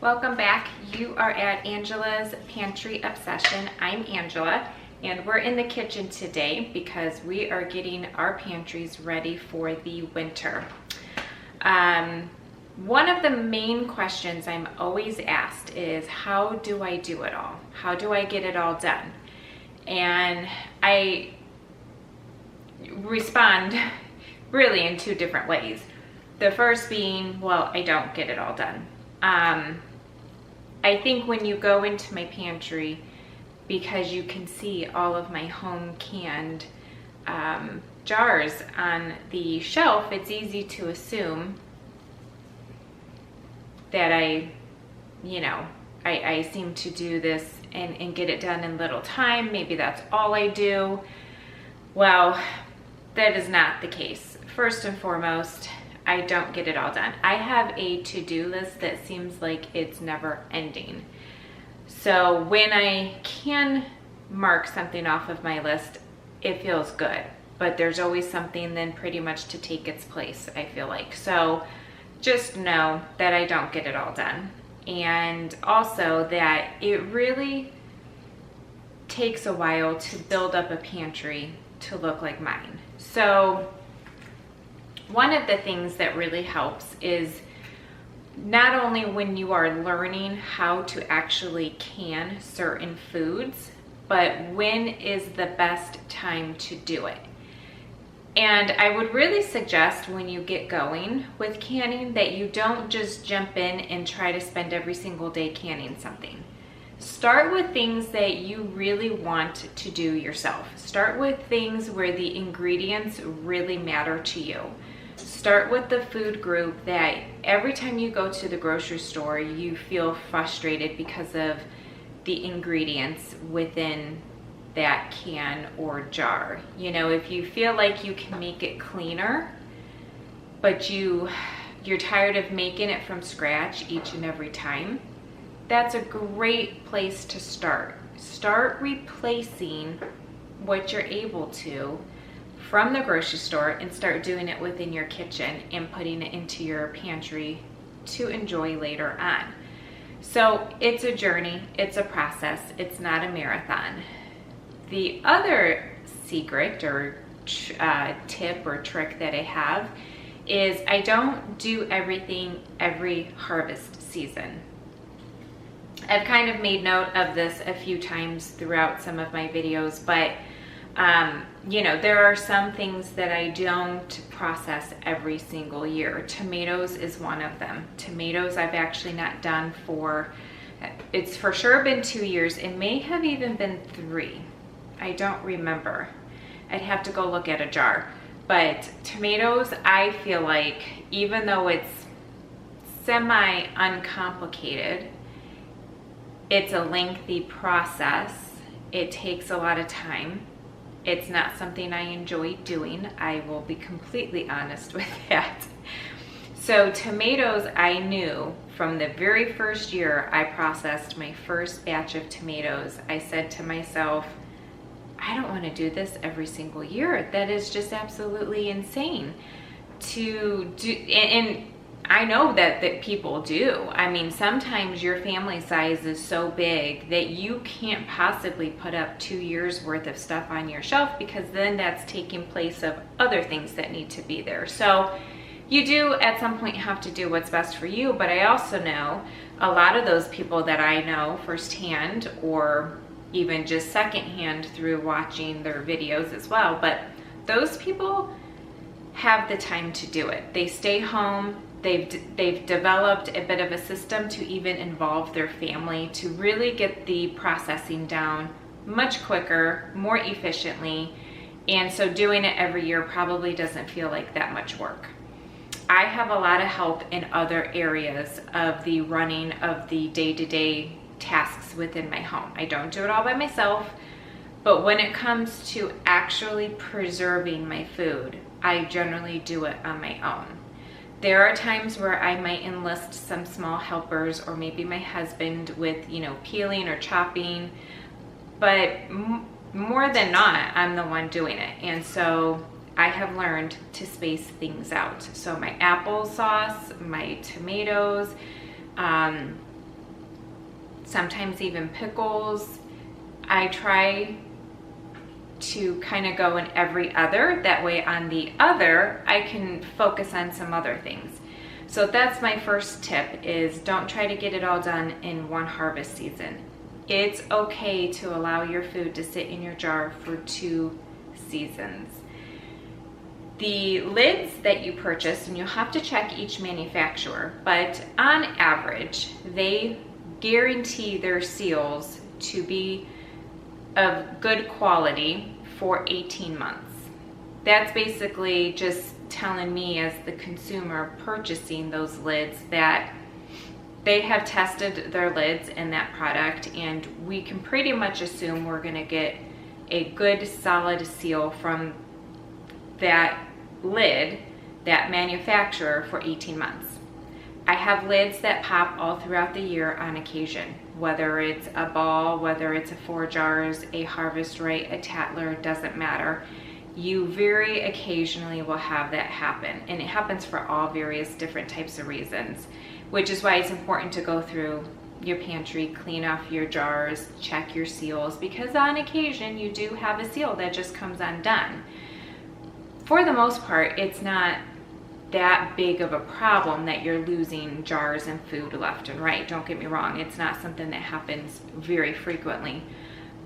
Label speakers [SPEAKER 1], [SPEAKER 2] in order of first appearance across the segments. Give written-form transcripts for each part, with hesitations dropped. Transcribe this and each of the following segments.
[SPEAKER 1] Welcome back. You are at Angela's Pantry Obsession. I'm Angela, and we're in the kitchen today because we are getting our pantries ready for the winter. One of the main questions I'm always asked is, how do I do it all? How do I get it all done? And I respond really in two different ways. The first being, well, I don't get it all done. I think when you go into my pantry, because you can see all of my home canned jars on the shelf, it's easy to assume that I seem to do this and get it done in little time. Maybe that's all I do. Well, that is not the case. First and foremost, I don't get it all done. I have a to-do list that seems like it's never ending. So when I can mark something off of my list, it feels good. But there's always something then pretty much to take its place, I feel like. So just know that I don't get it all done. And also that it really takes a while to build up a pantry to look like mine. So one of the things that really helps is not only when you are learning how to actually can certain foods, but when is the best time to do it. And I would really suggest when you get going with canning that you don't just jump in and try to spend every single day canning something. Start with things that you really want to do yourself. Start with things where the ingredients really matter to you. Start with the food group that every time you go to the grocery store, you feel frustrated because of the ingredients within that can or jar. You know, if you feel like you can make it cleaner, but you're tired of making it from scratch each and every time, that's a great place to start. Start replacing what you're able to from the grocery store and start doing it within your kitchen and putting it into your pantry to enjoy later on. So it's a journey, it's a process, it's not a marathon. The other secret or tip or trick that I have is I don't do everything every harvest season. I've kind of made note of this a few times throughout some of my videos, but there are some things that I don't process every single year. Tomatoes is one of them. Tomatoes I've actually not done it's for sure been 2 years. It may have even been 3. I don't remember. I'd have to go look at a jar. But tomatoes, I feel like, even though it's semi-uncomplicated, it's a lengthy process. It takes a lot of time. It's not something I enjoy doing. I will be completely honest with that. So tomatoes, I knew from the very first year I processed my first batch of tomatoes, I said to myself, I don't want to do this every single year. That is just absolutely insane to do. And I know that people do. I mean, sometimes your family size is so big that you can't possibly put up 2 years worth of stuff on your shelf, because then that's taking place of other things that need to be there. So you do at some point have to do what's best for you. But I also know a lot of those people that I know firsthand, or even just secondhand through watching their videos as well, but those people have the time to do it. They stay home. They've developed a bit of a system to even involve their family to really get the processing down much quicker, more efficiently. And so doing it every year probably doesn't feel like that much work. I have a lot of help in other areas of the running of the day-to-day tasks within my home. I don't do it all by myself, but when it comes to actually preserving my food, I generally do it on my own. There are times where I might enlist some small helpers, or maybe my husband with, peeling or chopping, but more than not, I'm the one doing it. And so I have learned to space things out. So my applesauce, my tomatoes, sometimes even pickles. I try to kind of go in every other. That way on the other, I can focus on some other things. So that's my first tip, is don't try to get it all done in one harvest season. It's okay to allow your food to sit in your jar for 2 seasons. The lids that you purchase, and you'll have to check each manufacturer, but on average, they guarantee their seals to be of good quality for 18 months. That's basically just telling me, as the consumer purchasing those lids, that they have tested their lids in that product, and we can pretty much assume we're going to get a good solid seal from that lid, that manufacturer, for 18 months. I have lids that pop all throughout the year on occasion, whether it's a ball, whether it's a 4 jars, a Harvest Right, a Tatler, doesn't matter. You very occasionally will have that happen, and it happens for all various different types of reasons, which is why it's important to go through your pantry, clean off your jars, check your seals, because on occasion you do have a seal that just comes undone. For the most part, it's not that big of a problem that you're losing jars and food left and right. Don't get me wrong, it's not something that happens very frequently.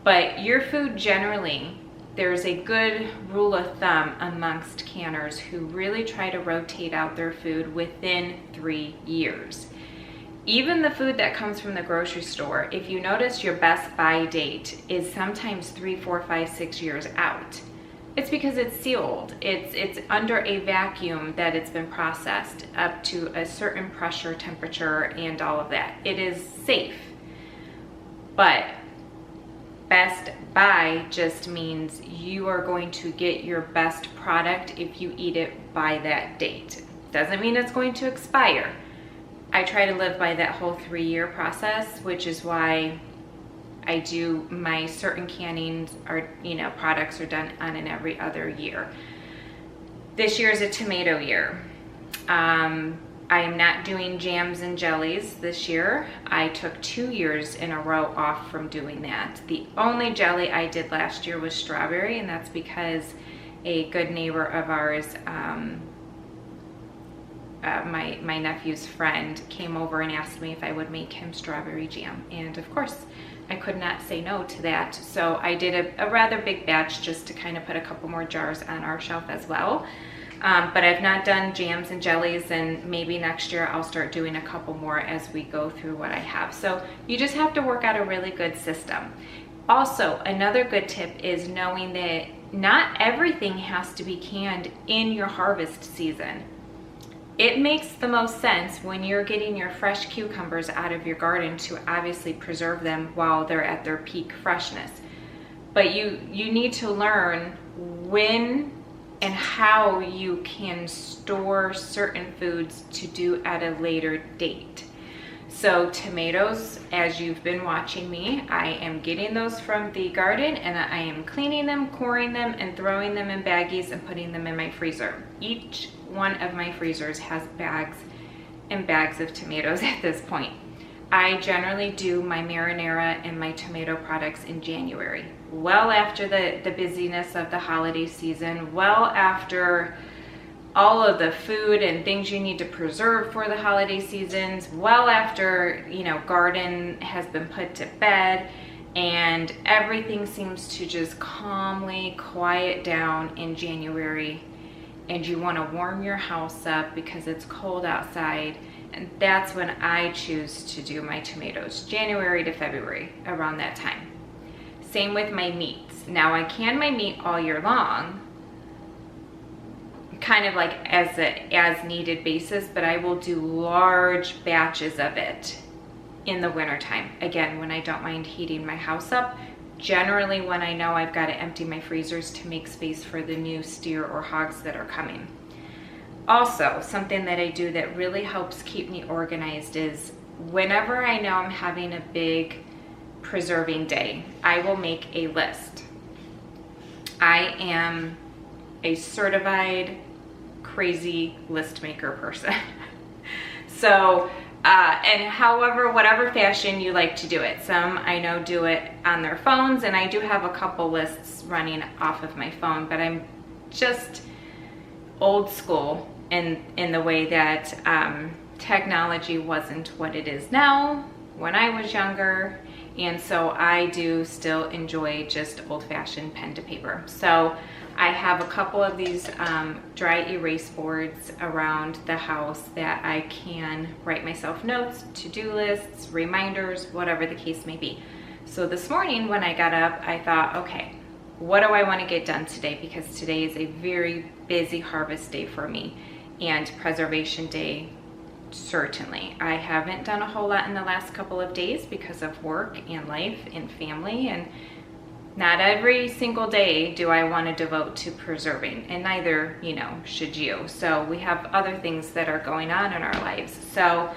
[SPEAKER 1] But your food generally, there's a good rule of thumb amongst canners who really try to rotate out their food within 3 years. Even the food that comes from the grocery store, if you notice, your best buy date is sometimes 3, 4, 5, 6 years out. It's because it's sealed. It's under a vacuum that it's been processed up to a certain pressure, temperature, and all of that. It is safe. But best buy just means you are going to get your best product if you eat it by that date. Doesn't mean it's going to expire. I try to live by that whole 3-year process, which is why I do my certain cannings are, products are done on an every other year. This year is a tomato year. I am not doing jams and jellies this year. I took 2 years in a row off from doing that. The only jelly I did last year was strawberry, and that's because a good neighbor of ours, my nephew's friend, came over and asked me if I would make him strawberry jam. And of course, I could not say no to that. So I did a rather big batch just to kind of put a couple more jars on our shelf as well. But I've not done jams and jellies, and maybe next year I'll start doing a couple more as we go through what I have. So you just have to work out a really good system. Also, another good tip is knowing that not everything has to be canned in your harvest season. It makes the most sense when you're getting your fresh cucumbers out of your garden to obviously preserve them while they're at their peak freshness. But you need to learn when and how you can store certain foods to do at a later date. So tomatoes, as you've been watching me, I am getting those from the garden, and I am cleaning them, coring them, and throwing them in baggies and putting them in my freezer. Each one of my freezers has bags and bags of tomatoes at this point. I generally do my marinara and my tomato products in January, well after the busyness of the holiday season, well after all of the food and things you need to preserve for the holiday seasons, well after, garden has been put to bed and everything seems to just calmly quiet down in January, and you want to warm your house up because it's cold outside. And that's when I choose to do my tomatoes, January to February, around that time. Same with my meats. Now I can my meat all year long, kind of like as needed basis, but I will do large batches of it in the wintertime. Again, when I don't mind heating my house up, generally when I know I've got to empty my freezers to make space for the new steer or hogs that are coming. Also, something that I do that really helps keep me organized is whenever I know I'm having a big preserving day, I will make a list. I am a certified crazy list maker person. So And however, whatever fashion you like to do it. Some I know do it on their phones, and I do have a couple lists running off of my phone, but I'm just old school in the way that technology wasn't what it is now when I was younger. And so I do still enjoy just old-fashioned pen to paper. So I have a couple of these dry erase boards around the house that I can write myself notes, to-do lists, reminders, whatever the case may be. So this morning when I got up, I thought, okay, what do I want to get done today? Because today is a very busy harvest day for me, and preservation day certainly. I haven't done a whole lot in the last couple of days because of work and life and family, and not every single day do I want to devote to preserving, and neither, you know, should you. So we have other things that are going on in our lives. So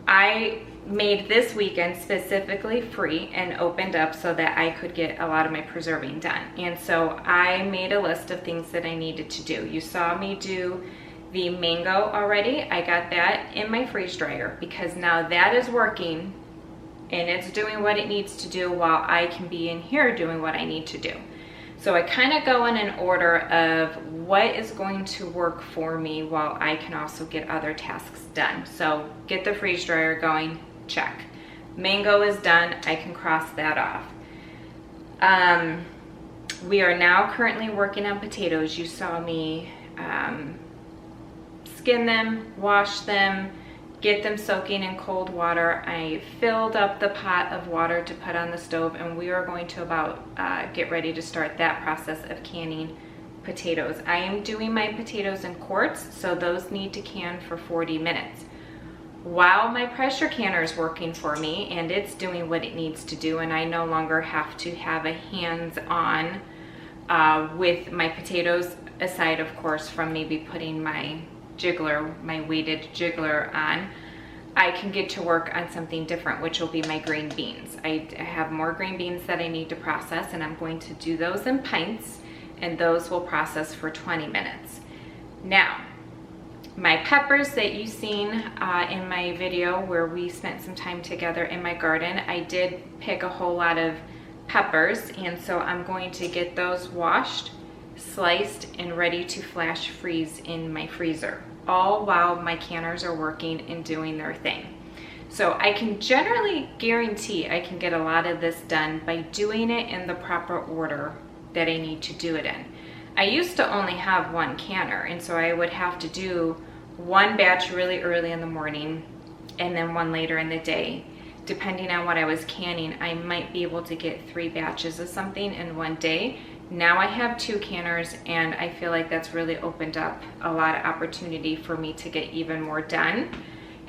[SPEAKER 1] I made this weekend specifically free and opened up so that I could get a lot of my preserving done. And so I made a list of things that I needed to do. You saw me do the mango already. I got that in my freeze dryer because now that is working and it's doing what it needs to do while I can be in here doing what I need to do. So I kind of go in an order of what is going to work for me while I can also get other tasks done. So get the freeze dryer going, check. Mango is done, I can cross that off. We are now currently working on potatoes. You saw me skin them, wash them, get them soaking in cold water. I filled up the pot of water to put on the stove, and we are going to about get ready to start that process of canning potatoes. I am doing my potatoes in quarts, so those need to can for 40 minutes. While my pressure canner is working for me and it's doing what it needs to do, and I no longer have to have a hands-on with my potatoes, aside of course from maybe putting my jiggler, my weighted jiggler on, I can get to work on something different, which will be my green beans. I have more green beans that I need to process, and I'm going to do those in pints, and those will process for 20 minutes. Now, my peppers that you've seen in my video where we spent some time together in my garden, I did pick a whole lot of peppers, and so I'm going to get those washed, sliced, and ready to flash freeze in my freezer, all while my canners are working and doing their thing. So I can generally guarantee I can get a lot of this done by doing it in the proper order that I need to do it in. I used to only have one canner, and so I would have to do one batch really early in the morning and then one later in the day. Depending on what I was canning, I might be able to get 3 batches of something in one day. Now I have 2 canners, and I feel like that's really opened up a lot of opportunity for me to get even more done.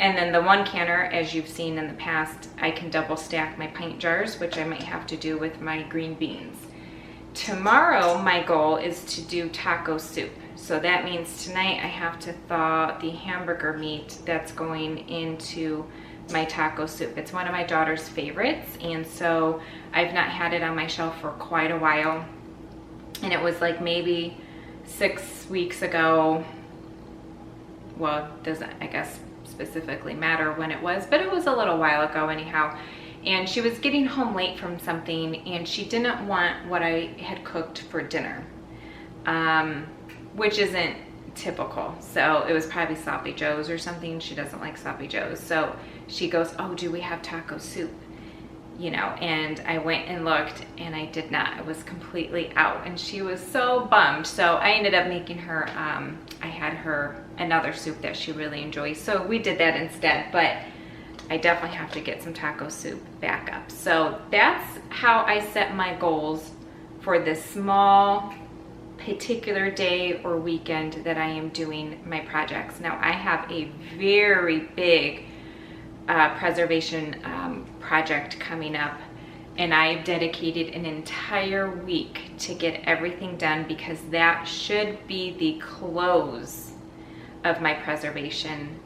[SPEAKER 1] And then the one canner, as you've seen in the past, I can double stack my pint jars, which I might have to do with my green beans. Tomorrow, my goal is to do taco soup. So that means tonight I have to thaw the hamburger meat that's going into my taco soup. It's one of my daughter's favorites, and so I've not had it on my shelf for quite a while. And it was like maybe 6 weeks ago. Well, it doesn't, I guess, specifically matter when it was, but it was a little while ago anyhow. And she was getting home late from something, and she didn't want what I had cooked for dinner, which isn't typical. So it was probably sloppy joes or something. She doesn't like sloppy joes. So she goes, "Oh, do we have taco soup?" You know, and I went and looked, and I did not. It was completely out, and she was so bummed. So I ended up making her, I had her another soup that she really enjoys. So we did that instead, but I definitely have to get some taco soup back up. So that's how I set my goals for this small particular day or weekend that I am doing my projects. Now I have a very big preservation project coming up, and I've dedicated an entire week to get everything done, because that should be the close of my preservation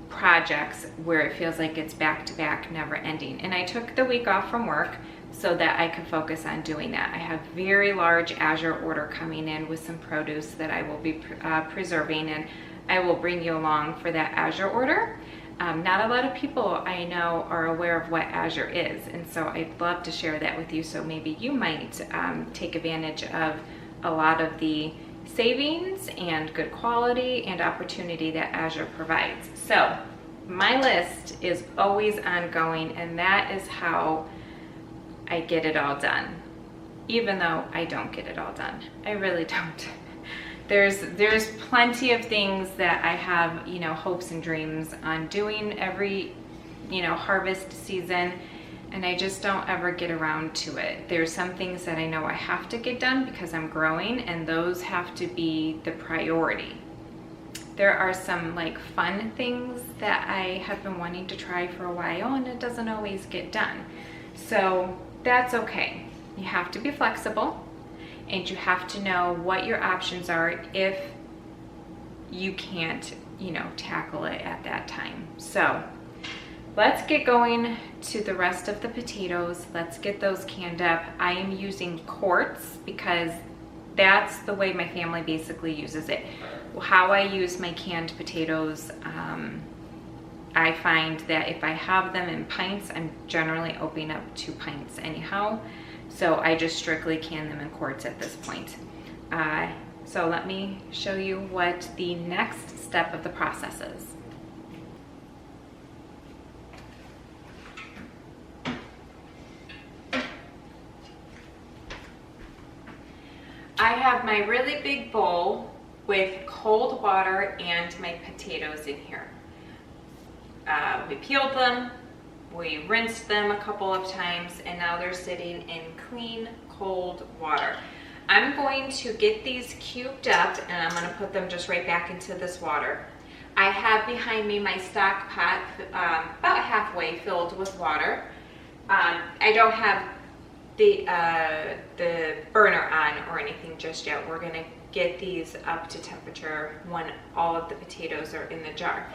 [SPEAKER 1] projects, where it feels like it's back to back, never ending. And I took the week off from work so that I could focus on doing that. I have very large Azure order coming in with some produce that I will be preserving, and I will bring you along for that Azure order. Not a lot of people I know are aware of what Azure is, and so I'd love to share that with you, so maybe you might take advantage of a lot of the savings and good quality and opportunity that Azure provides. So my list is always ongoing, and that is how I get it all done, even though I don't get it all done. I really don't. There's plenty of things that I have, you know, hopes and dreams on doing every, you know, harvest season, and I just don't ever get around to it. There's some things that I know I have to get done because I'm growing, and those have to be the priority. There are some like fun things that I have been wanting to try for a while, and it doesn't always get done. So that's okay. You have to be flexible, and you have to know what your options are if you can't, you know, tackle it at that time. So let's get going to the rest of the potatoes. Let's get those canned up. I am using quarts because that's the way my family basically uses it. How I use my canned potatoes, I find that if I have them in pints, I'm generally opening up 2 pints anyhow. So I just strictly can them in quarts at this point. So let me show you what the next step of the process is. I have my really big bowl with cold water and my potatoes in here. We peeled them, we rinsed them a couple of times, and now they're sitting in clean, cold water. I'm going to get these cubed up, and I'm going to put them just right back into this water. I have behind me my stock pot about halfway filled with water. I don't have the burner on or anything just yet. We're going to get these up to temperature when all of the potatoes are in the jar.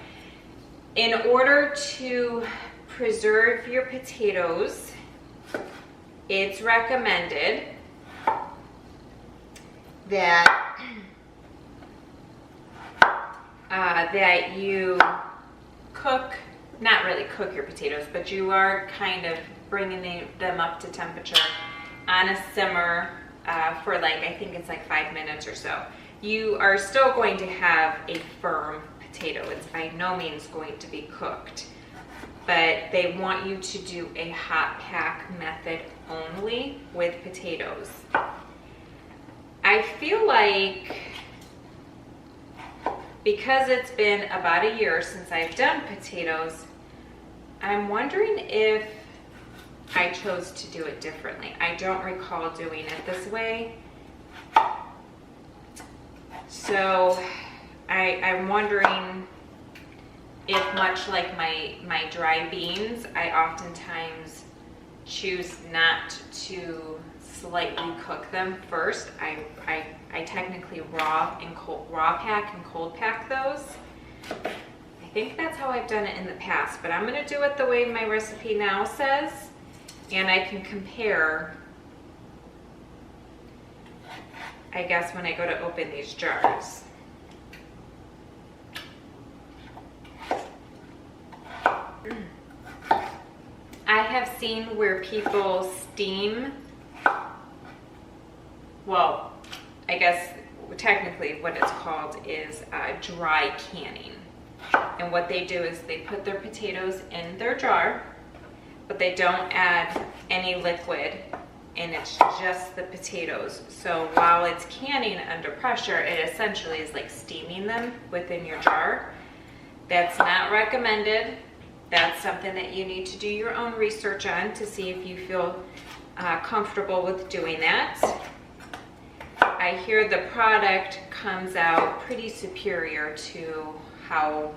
[SPEAKER 1] In order to preserve your potatoes, it's recommended that that you cook, not really cook your potatoes, but you are kind of bringing them up to temperature on a simmer for like, I think it's like 5 minutes or so. You are still going to have a firm potato. It's by no means going to be cooked, but they want you to do a hot pack method only with potatoes. I feel like because it's been about a year since I've done potatoes, I'm wondering if I chose to do it differently. I don't recall doing it this way. So I'm wondering if, much like my dry beans, I oftentimes choose not to slightly cook them first. I technically raw pack and cold pack those. I think that's how I've done it in the past, but I'm going to do it the way my recipe now says, and I can compare, I guess, when I go to open these jars. I have seen where people steam, well, I guess technically what it's called is dry canning. And what they do is they put their potatoes in their jar, but they don't add any liquid, and it's just the potatoes. So while it's canning under pressure, it essentially is like steaming them within your jar. That's not recommended. That's something that you need to do your own research on to see if you feel comfortable with doing that. I hear the product comes out pretty superior to how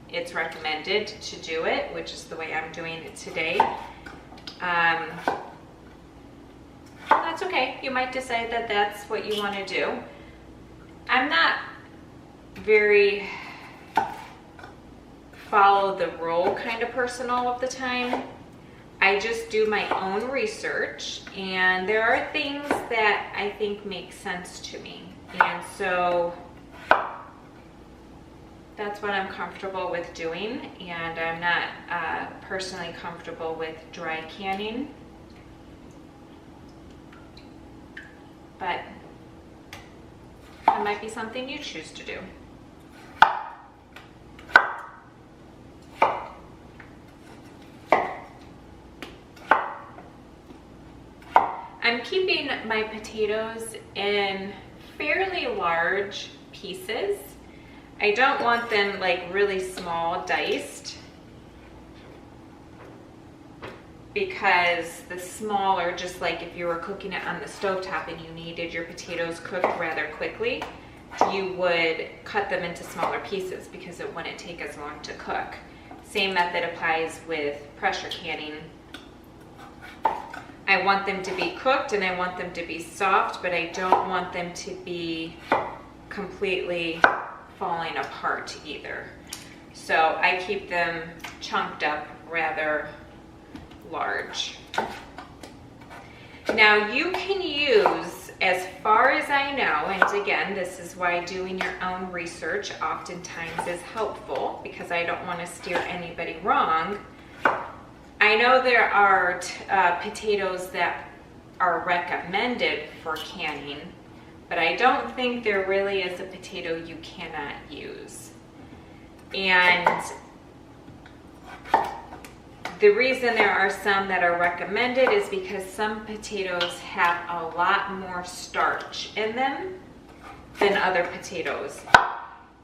[SPEAKER 1] it's recommended to do it, which is the way I'm doing it today. That's okay. You might decide that that's what you want to do. I'm not very follow the rule kind of person all of the time. I just do my own research, and there are things that I think make sense to me. And so That's what I'm comfortable with doing, and I'm not personally comfortable with dry canning. But that might be something you choose to do. I'm keeping my potatoes in fairly large pieces. I don't want them like really small diced, because the smaller, just like if you were cooking it on the stovetop and you needed your potatoes cooked rather quickly, you would cut them into smaller pieces because it wouldn't take as long to cook. Same method applies with pressure canning. I want them to be cooked and I want them to be soft, but I don't want them to be completely falling apart either. So I keep them chunked up rather large. Now you can use, as far as I know, and again, this is why doing your own research oftentimes is helpful, because I don't want to steer anybody wrong. I know there are potatoes that are recommended for canning, but I don't think there really is a potato you cannot use. And the reason there are some that are recommended is because some potatoes have a lot more starch in them than other potatoes.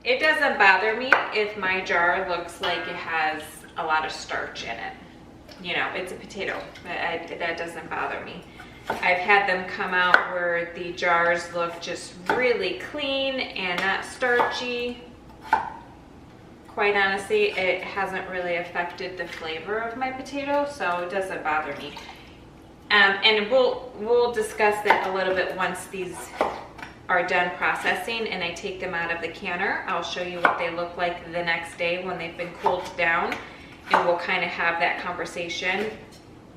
[SPEAKER 1] It doesn't bother me if my jar looks like it has a lot of starch in it. You know, it's a potato, that doesn't bother me. I've had them come out where the jars look just really clean and not starchy. Quite honestly, it hasn't really affected the flavor of my potato, so it doesn't bother me. And we'll discuss that a little bit once these are done processing and I take them out of the canner. I'll show you what they look like the next day when they've been cooled down, and we'll kind of have that conversation.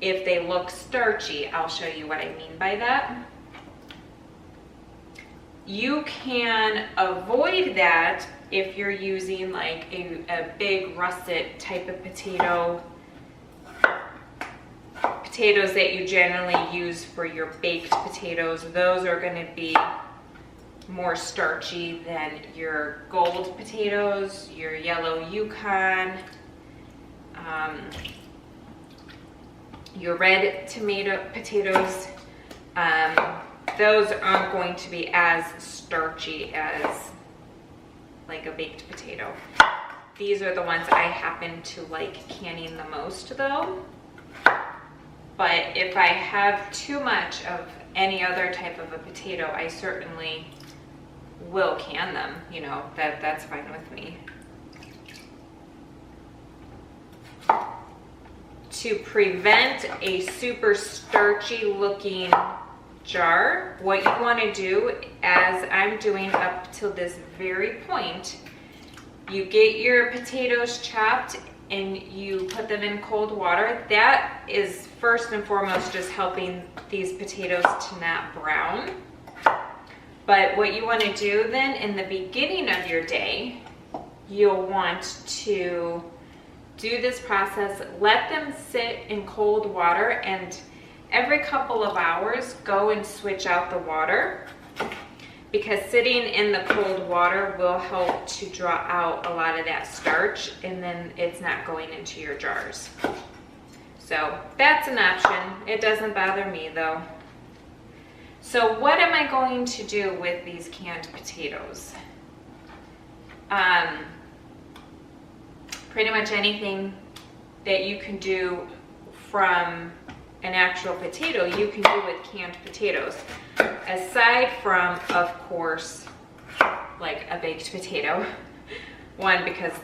[SPEAKER 1] If they look starchy, I'll show you what I mean by that. You can avoid that if you're using like a big russet type of potato, potatoes that you generally use for your baked potatoes. Those are going to be more starchy than your gold potatoes, your yellow Yukon, your red tomato potatoes. Those aren't going to be as starchy as like a baked potato. These are the ones I happen to like canning the most though. But if I have too much of any other type of a potato, I certainly will can them. You know, that's fine with me. To prevent a super starchy looking jar, what you want to do, as I'm doing up till this very point, you get your potatoes chopped and you put them in cold water. That is first and foremost just helping these potatoes to not brown. But what you want to do then in the beginning of your day, you'll want to do this process, let them sit in cold water, and every couple of hours go and switch out the water, because sitting in the cold water will help to draw out a lot of that starch, and then it's not going into your jars. So that's an option. It doesn't bother me though. So what am I going to do with these canned potatoes? Pretty much anything that you can do from an actual potato, you can do with canned potatoes. Aside from, of course, like a baked potato. One, because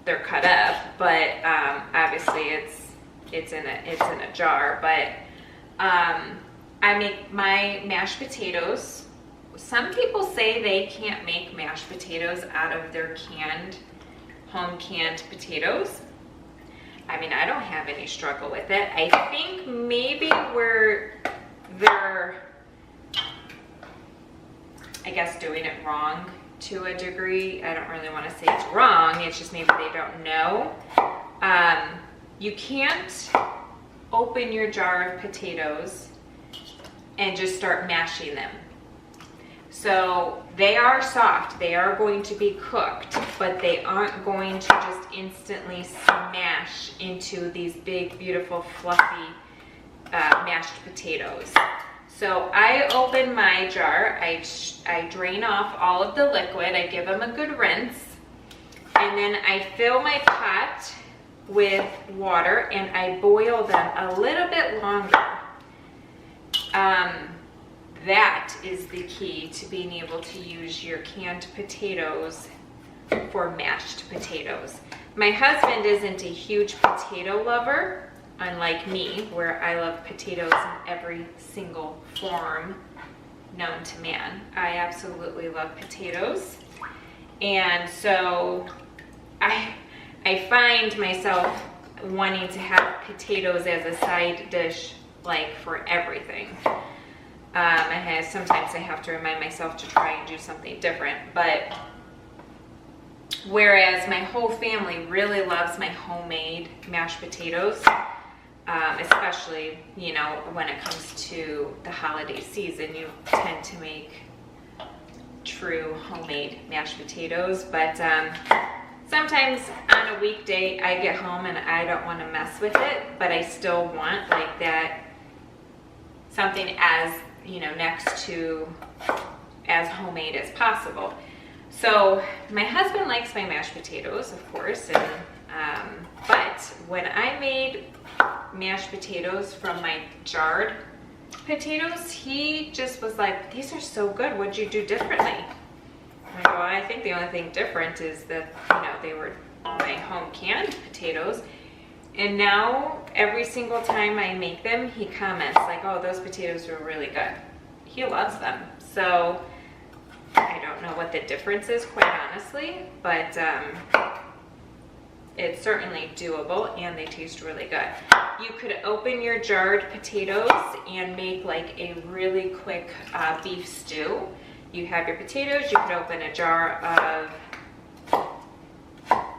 [SPEAKER 1] they're cut up, but obviously it's in a jar. But I make my mashed potatoes. Some people say they can't make mashed potatoes out of their home canned potatoes. I mean, I don't have any struggle with it. I think maybe where they're, I guess, doing it wrong to a degree. I don't really want to say it's wrong. It's just maybe they don't know. You can't open your jar of potatoes and just start mashing them. So they are soft, they are going to be cooked, but they aren't going to just instantly smash into these big, beautiful, fluffy mashed potatoes. So I open my jar, I drain off all of the liquid, I give them a good rinse, and then I fill my pot with water and I boil them a little bit longer. That is the key to being able to use your canned potatoes for mashed potatoes. My husband isn't a huge potato lover, unlike me, where I love potatoes in every single form known to man. I absolutely love potatoes. And so I find myself wanting to have potatoes as a side dish, like for everything. Sometimes I have to remind myself to try and do something different, but whereas my whole family really loves my homemade mashed potatoes, especially, you know, when it comes to the holiday season, you tend to make true homemade mashed potatoes, but sometimes on a weekday I get home and I don't want to mess with it, but I still want like that, something as, you know, next to as homemade as possible. So my husband likes my mashed potatoes, of course, and but when I made mashed potatoes from my jarred potatoes, he just was like, these are so good, what'd you do differently? I go, well, I think the only thing different is that, you know, they were my home canned potatoes. And now every single time I make them, he comments like, oh, those potatoes were really good. He loves them. So I don't know what the difference is, quite honestly, but it's certainly doable and they taste really good. You could open your jarred potatoes and make like a really quick beef stew. You have your potatoes, you could open a jar of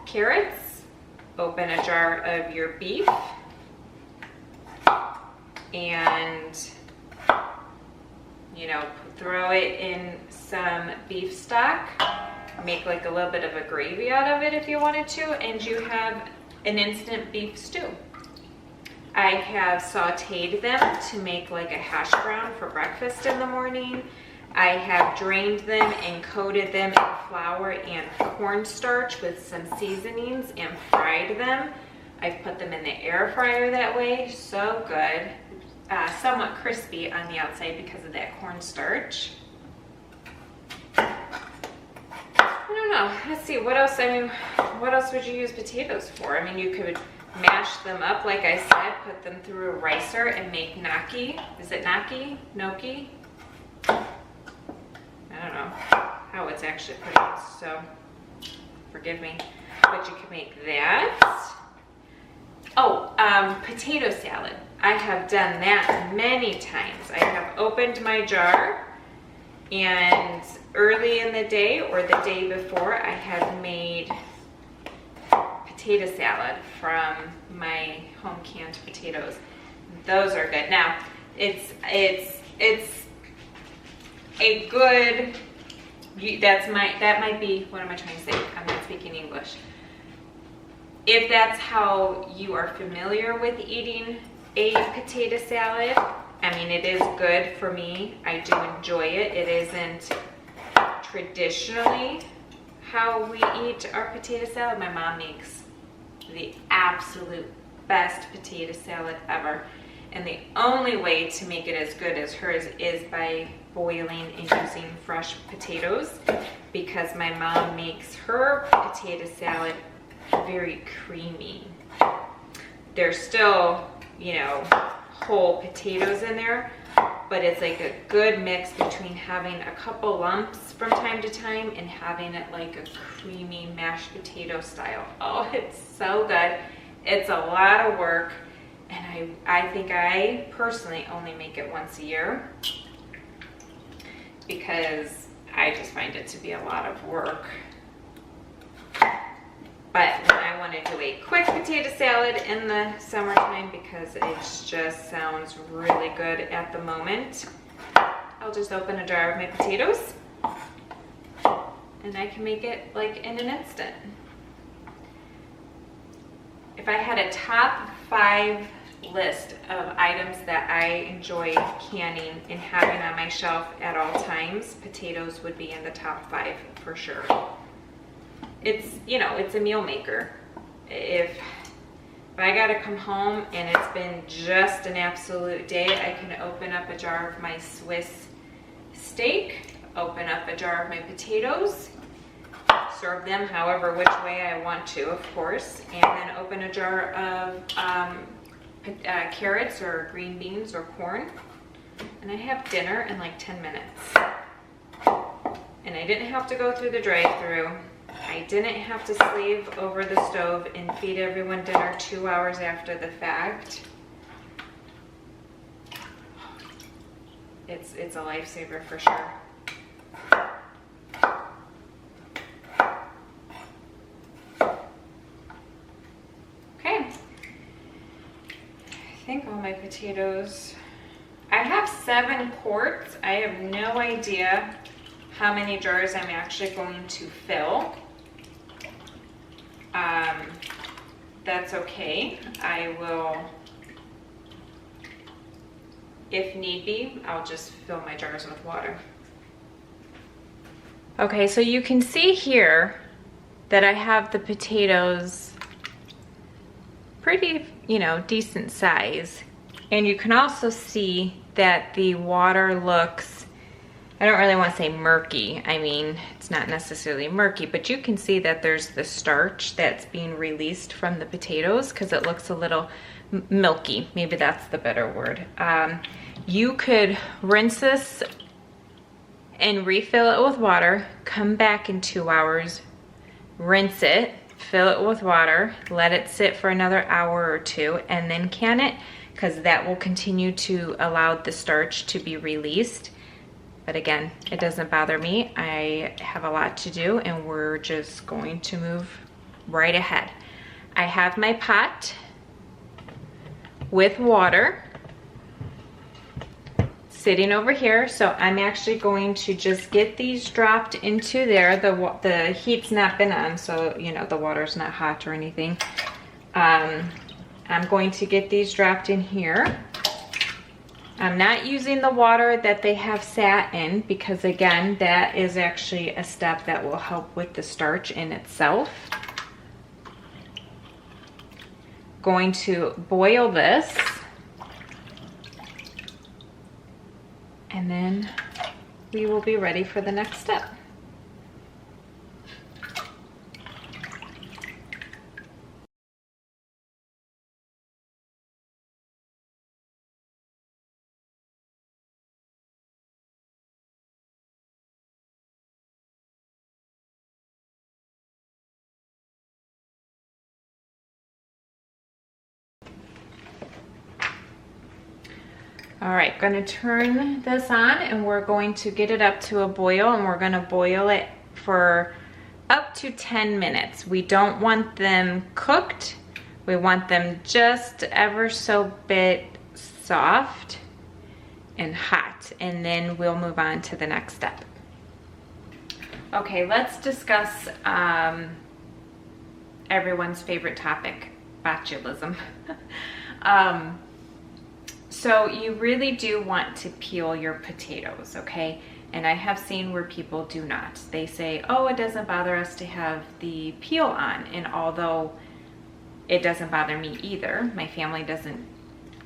[SPEAKER 1] carrots, open a jar of your beef, and, you know, throw it in some beef stock, make like a little bit of a gravy out of it if you wanted to, and you have an instant beef stew. I have sauteed them to make like a hash brown for breakfast in the morning. I have drained them and coated them in flour and cornstarch with some seasonings and fried them. I've put them in the air fryer that way. So good. Somewhat crispy on the outside because of that cornstarch. I don't know. Let's see. What else? I mean, what else would you use potatoes for? I mean, you could mash them up, like I said, put them through a ricer and make gnocchi. Is it gnocchi? Gnocchi? I don't know how it's actually pronounced, so forgive me. But you can make that. Oh, potato salad. I have done that many times. I have opened my jar, and early in the day or the day before, I have made potato salad from my home canned potatoes. Those are good. Now, it's a good, that might be, what am I trying to say? I'm not speaking English. If that's how you are familiar with eating a potato salad, I mean, it is good for me. I do enjoy it. It isn't traditionally how we eat our potato salad. My mom makes the absolute best potato salad ever. And the only way to make it as good as hers is by boiling and using fresh potatoes, because my mom makes her potato salad very creamy. There's still, you know, whole potatoes in there, but it's like a good mix between having a couple lumps from time to time and having it like a creamy mashed potato style. Oh, it's so good. It's a lot of work, and I think I personally only make it once a year, because I just find it to be a lot of work. But when I want to do a quick potato salad in the summertime, because it just sounds really good at the moment, I'll just open a jar of my potatoes and I can make it like in an instant. If I had a top 5 list of items that I enjoy canning and having on my shelf at all times, potatoes would be in the top 5 for sure. It's, you know, it's a meal maker. If I gotta come home and it's been just an absolute day, I can open up a jar of my Swiss steak, open up a jar of my potatoes, serve them however which way I want to, of course, and then open a jar of carrots or green beans or corn, and I have dinner in like 10 minutes. And I didn't have to go through the drive-thru. I didn't have to slave over the stove and feed everyone dinner 2 hours after the fact. It's a lifesaver for sure. Okay. I think all my potatoes, I have 7 quarts. I have no idea how many jars I'm actually going to fill. That's okay. I will, if need be, I'll just fill my jars with water. Okay, so you can see here that I have the potatoes pretty, you know, decent size. And you can also see that the water looks, I don't really want to say murky. I mean, it's not necessarily murky, but you can see that there's the starch that's being released from the potatoes because it looks a little milky. Maybe that's the better word. You could rinse this and refill it with water, come back in 2 hours, rinse it, fill it with water, let it sit for another hour or 2, and then can it, because that will continue to allow the starch to be released. But again, it doesn't bother me. I have a lot to do and we're just going to move right ahead. I have my pot with water sitting over here. So I'm actually going to just get these dropped into there. The heat's not been on, so you know, the water's not hot or anything. I'm going to get these dropped in here. I'm not using the water that they have sat in because again, that is actually a step that will help with the starch in itself. Going to boil this. And then we will be ready for the next step. All right, gonna turn this on and we're going to get it up to a boil, and we're gonna boil it for up to 10 minutes. We don't want them cooked. We want them just ever so bit soft and hot, and then we'll move on to the next step. Okay, let's discuss everyone's favorite topic, botulism. So you really do want to peel your potatoes, okay? And I have seen where people do not. They say, oh, it doesn't bother us to have the peel on. And although it doesn't bother me either, my family doesn't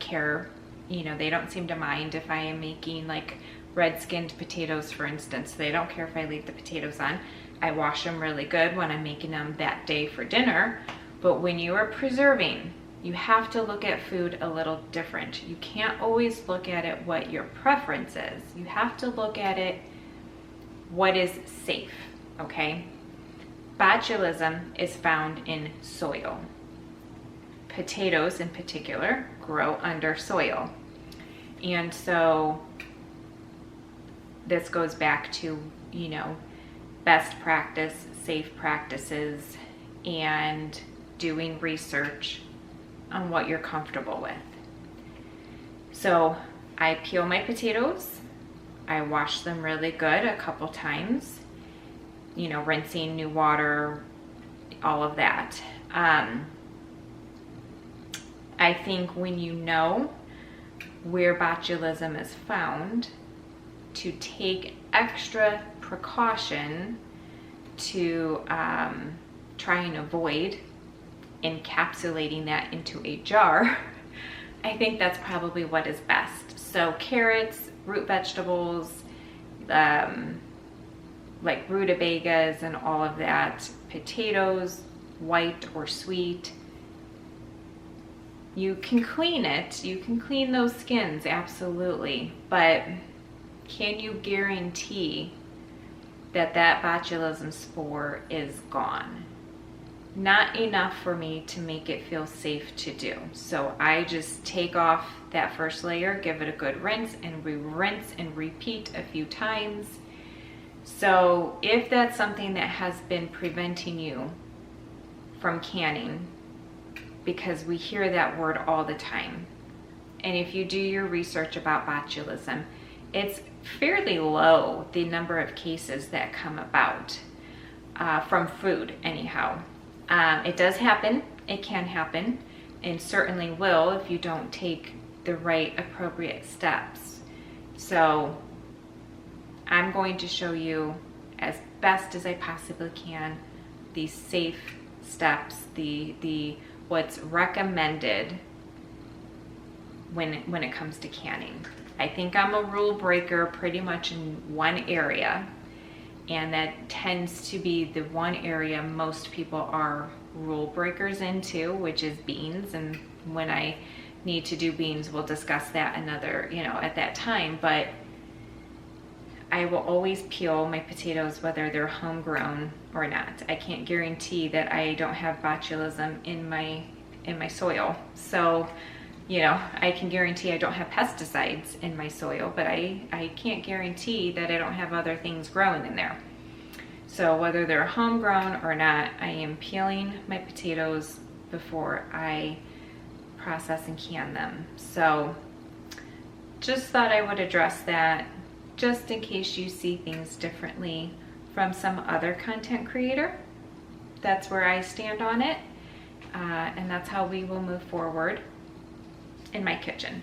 [SPEAKER 1] care, you know, they don't seem to mind if I am making like red-skinned potatoes, for instance. They don't care if I leave the potatoes on. I wash them really good when I'm making them that day for dinner. But when you are preserving, you have to look at food a little different. You can't always look at it what your preference is. You have to look at it what is safe, okay? Botulism is found in soil. Potatoes in particular grow under soil. And so this goes back to, you know, best practice, safe practices, and doing research on what you're comfortable with. So I peel my potatoes. I wash them really good a couple times, you know, rinsing, new water, all of that. I think when you know where botulism is found, to take extra precaution to try and avoid encapsulating that into a jar, I think that's probably what is best. So carrots, root vegetables, like rutabagas and all of that, potatoes, white or sweet. You can clean it, you can clean those skins, absolutely, but can you guarantee that that botulism spore is gone? Not enough for me to make it feel safe to do. So I just take off that first layer, give it a good rinse, and rinse and repeat a few times. So if that's something that has been preventing you from canning, because we hear that word all the time, and if you do your research about botulism, it's fairly low, the number of cases that come about from food anyhow. It does happen, it can happen, and certainly will if you don't take the right appropriate steps. So I'm going to show you as best as I possibly can the safe steps, the what's recommended when it comes to canning. I think I'm a rule breaker pretty much in one area, and that tends to be the one area most people are rule breakers into, which is beans. And when I need to do beans, we'll discuss that another, you know, at that time. But I will always peel my potatoes whether they're homegrown or not. I can't guarantee that I don't have botulism in my soil. So, you know, I can guarantee I don't have pesticides in my soil, but I can't guarantee that I don't have other things growing in there. So whether they're homegrown or not, I am peeling my potatoes before I process and can them. So just thought I would address that, just in case you see things differently from some other content creator. That's where I stand on it, and that's how we will move forward in my kitchen.